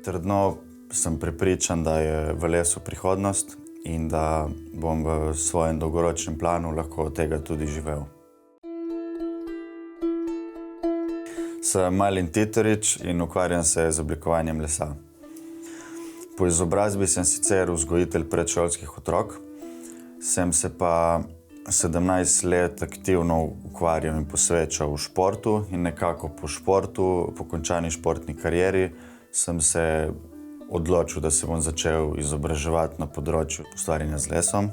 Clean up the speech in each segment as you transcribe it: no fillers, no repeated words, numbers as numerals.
Trdno sem prepričan, da je v lesu prihodnost in da bom v svojem dolgoročnem planu lahko od tega tudi živel. Sem Martin Titorič in ukvarjam se z oblikovanjem lesa. Po izobrazbi sem sicer vzgojitelj predšolskih otrok, sem se pa 17 let aktivno ukvarjal in posvečal v športu in nekako po športu, po končani športni karieri, sem se odločil, da se bom začel izobraževati na področju ustvarjanja z lesom.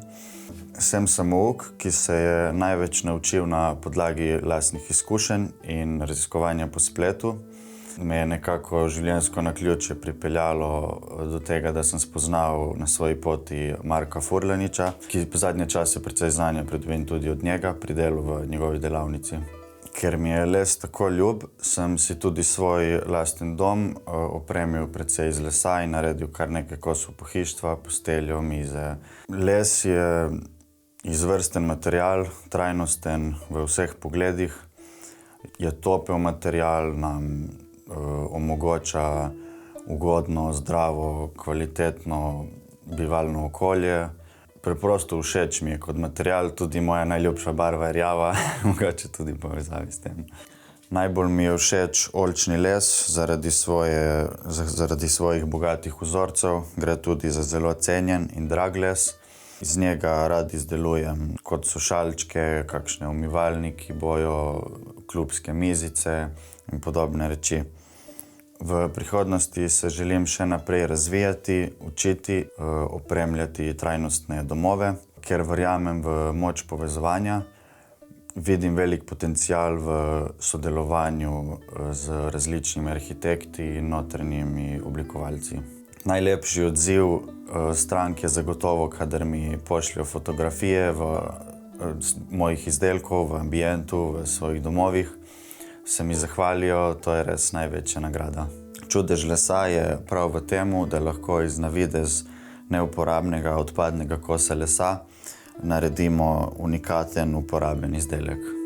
Sem samouk, ki se je največ naučil na podlagi lastnih izkušenj in raziskovanja po spletu. Me je nekako življenjsko naključje pripeljalo do tega, da sem spoznal na svoji poti Marka Furlaniča, ki v zadnje čase precej znanja pridobim tudi od njega pri delu v njegovi delavnici. Ker mi je les tako ljub, sem si tudi svoj lasten dom opremil precej iz lesa in naredil kar nekaj kosov pohištva, posteljo, mize. Les je izvrsten material, trajnosten v vseh pogledih. Je topel material, nam omogoča ugodno, zdravo, kvalitetno bivalno okolje. Preprosto všeč mi je kot material, tudi moja najljubša barva je rjava, mogoče tudi povezavi s tem. Najbolj mi je všeč oljčni les zaradi svojih bogatih vzorcev. Gre tudi za zelo cenjen in drag les. Iz njega rad izdelujem kot so šalčke, kakšne umivalniki bojo, klubske mizice in podobne reči. V prihodnosti se želim še naprej razvijati, učiti, opremljati trajnostne domove, ker verjamem v moč povezovanja. Vidim velik potencial v sodelovanju z različnimi arhitekti in notranjimi oblikovalci. Najlepši odziv strank je zagotovo, kadar mi pošljejo fotografije mojih izdelkov v ambientu, v svojih domovih. Se mi zahvalijo, to je res največja nagrada. Čudež lesa je prav v temu, da lahko iz na videz neuporabnega odpadnega kosa lesa naredimo unikaten uporaben izdelek.